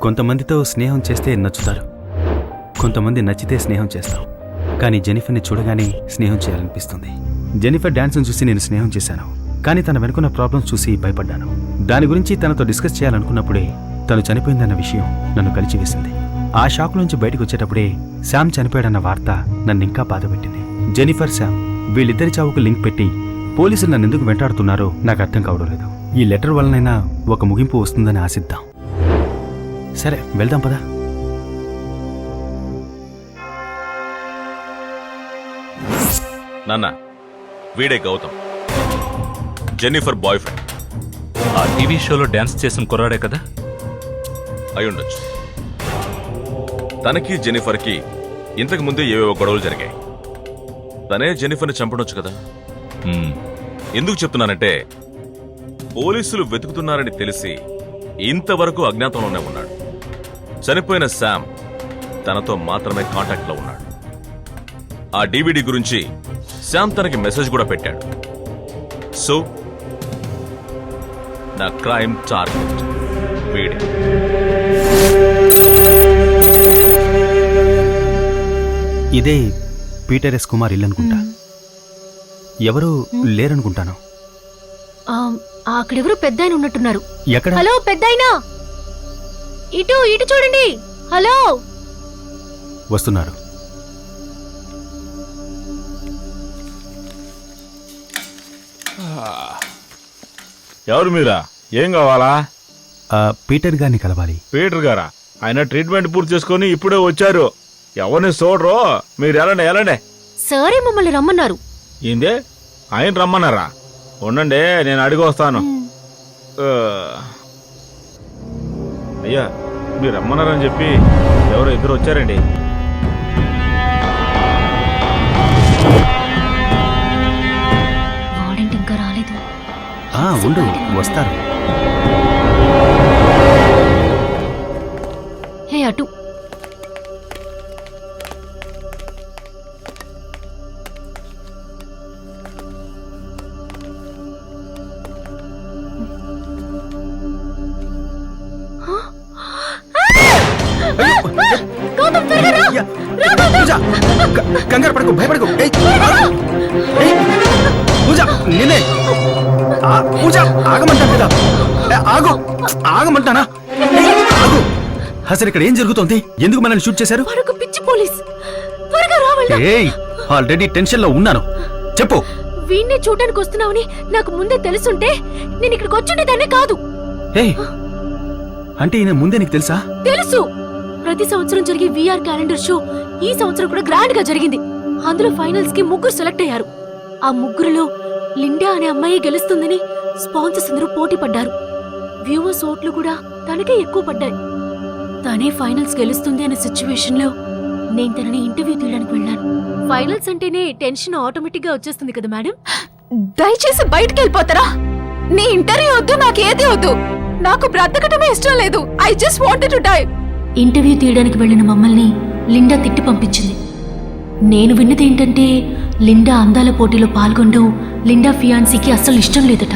కొంతమందితో స్నేహం చేస్తే నచ్చుతారు, కొంతమంది నచ్చితే స్నేహం చేస్తాం. కానీ జెన్నిఫర్ని చూడగానే స్నేహం చేయాలనిపిస్తుంది. జెన్నిఫర్ డాన్స్ను చూసి నేను స్నేహం చేశాను, కానీ తన వెనుకున్న ప్రాబ్లమ్స్ చూసి భయపడ్డాను. దాని గురించి తనతో డిస్కస్ చేయాలనుకున్నప్పుడే తను చనిపోయిందన్న విషయం నన్ను కలిచివేసింది. ఆ షాక్ నుంచి బయటకు వచ్చేటప్పుడే శామ్ చనిపోయాడన్న వార్త నన్ను ఇంకా బాధపెట్టింది. జెన్నిఫర్, శామ్ వీళ్ళిద్దరి చావుకు లింక్ పెట్టి పోలీసులు నన్ను ఎందుకు వెంటాడుతున్నారో నాకు అర్థం కావడం లేదు. ఈ లెటర్ వలనైనా ఒక ముగింపు వస్తుందని ఆశిద్దాం. సరే వెళ్దాం పదా. నాన్న, వీడే గౌతమ్, జెన్నిఫర్ బాయ్ ఫ్రెండ్. ఆ టీవీ షోలో డాన్స్ చేసిన కుర్రాడే కదా? అయ్యుండొచ్చు. తనకి జెన్నిఫర్కి ఇంతకు ముందే ఏవేవో గొడవలు జరిగాయి. తనే జెన్నిఫర్ని చంపడొచ్చు కదా. ఎందుకు చెప్తున్నానంటే, పోలీసులు వెతుకుతున్నారని తెలిసి ఇంతవరకు అజ్ఞాతంలోనే ఉన్నాడు. చనిపోయిన శామ్ తనతో మాత్రమే కాంటాక్ట్లో ఉన్నాడు. ఆ డివిడి గురించి శామ్ తనకి మెసేజ్ కూడా పెట్టాడు. సో నా క్రైమ్ టార్గెట్ వీడే. ఇదే పీటర్ ఎస్ కుమార్ ఇల్లు అనుకుంటా. ఎవరు లేరనుకుంటాను. అక్కడెవరు పెద్ద ఆయన ఉన్నట్టున్నారు. ఎక్కడ? హలో పెద్దాయనా, ఇటు ఇటు చూడండి. హలో, వస్తున్నారు. ఎవరు మీరా? ఏం కావాలా? పీటర్ గారిని కలవాలి. పీటర్ గారా? ఆయన ట్రీట్మెంట్ పూర్తి చేసుకుని ఇప్పుడే వచ్చారు. ఎవరిని చూడరు, మీరు ఎలాండే. సరే మమ్మల్ని రమ్మన్నారు. ఏందే, ఆయన రమ్మన్నారా? ఉండండి, నేను అడిగి వస్తాను. అయ్యా, మీరు రమ్మన్నారని చెప్పి ఎవరో ఇద్దరు వచ్చారండి. వాడేంటి ఇంకా రాలేదు? ఉండు, వస్తారు. హే అటు. కంగారు పడకు, భయపడకు. పూజ, నేనే. పూజ, ఆగమంటా కదా. ఆగమంటానా? ఆగు. అసలు ఇక్కడ ఏం జరుగుతోంది? ఎందుకు మనల్ని షూట్ చేశారు? పిచ్చి పోలీస్, త్వరగా రావాలి. ఆల్రెడీ టెన్షన్ లో ఉన్నాను. చెప్పు. వీణ్ణి చూడడానికి వస్తున్నావని నాకు ముందే తెలుసుంటే నేను ఇక్కడికి వచ్చుండేదాన్ని కాదు. అంటే ఈయన ముందే నీకు తెలుసా? తెలుసు. ప్రతి సంవత్సరం జరిగే విఆర్ క్యాలెండర్ షో ఈ సంవత్సరం కూడా గ్రాండ్ గా జరిగింది. అందులో ఫైనల్స్ కి 3 సెలెక్ట్ అయ్యారు. ఆ 3లో లిండా అనే అమ్మాయి గెలుస్తుందని స్పాన్సర్స్ అందరూ పోటీ పడ్డారు. వ్యూవర్స్ ఓట్లు కూడా తనకే ఎక్కువ పడ్డాయి. తనే ఫైనల్స్ గెలుస్తుంది అనే సిచ్యువేషన్ లో నేను తనని ఇంటర్వ్యూ తీయడానికి వెళ్ళాను. ఫైనల్స్ అంటేనే టెన్షన్ ఆటోమేటిక్ గా వచ్చేస్తుంది కదా మేడం. దయచేసి బయటికి వెళ్ళిపోతారా? నీ ఇంటర్వ్యూ వద్దు, నాకేది వద్దు. నాకు బ్రతకటమే ఇష్టం లేదు. I just wanted to die. Interview తీయడానికి వెళ్లిన మమ్మల్ని లిండా తిట్టి పంపించింది. నేను విన్నది ఏంటంటే, లిండా అందాల పోటీలో పాల్గొనడం లిండా ఫియాన్సీకి అస్సలు ఇష్టం లేదట.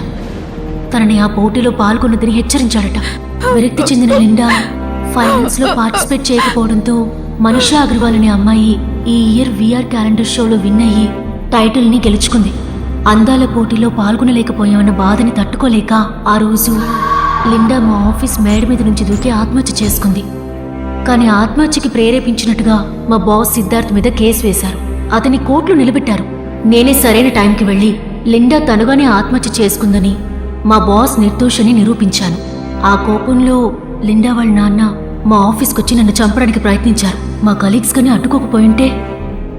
తనని ఆ పోటీలో పాల్గొన్నదని హెచ్చరించాడట. విరక్తి చెందిన లిండా ఫైనల్స్ లో పార్టిసిపేట్ చేయకపోవడంతో మనీషా అగర్వాల్ అనే అమ్మాయి ఈ ఇయర్ విఆర్ క్యాలెండర్ షోలో విన్ అయ్యి టైటిల్ ని గెలుచుకుంది. అందాల పోటీలో పాల్గొనలేకపోయామన్న బాధని తట్టుకోలేక ఆ రోజు లిండా మా ఆఫీస్ మేడ మీద నుంచి దూకి ఆత్మహత్య చేసుకుంది. కానీ ఆత్మహత్యకి ప్రేరేపించినట్టుగా మా బాస్ సిద్ధార్థ్ మీద కేసు వేశారు. అతని కోర్టులో నిలబెట్టారు. నేనే సరైన టైంకి వెళ్లి లిండా తనుగానే ఆత్మహత్య చేసుకుందని మా బాస్ నిర్దోషని నిరూపించాను. ఆ కోపంలో లిండా వాళ్ళ నాన్న మా ఆఫీస్కొచ్చి నన్ను చంపడానికి ప్రయత్నించారు. మా కలీగ్స్ గానీ అడ్డుకోకపోయింటే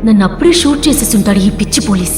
నన్ను అప్పుడే షూట్ చేసేస్తుంటాడు ఈ పిచ్చి పోలీస్.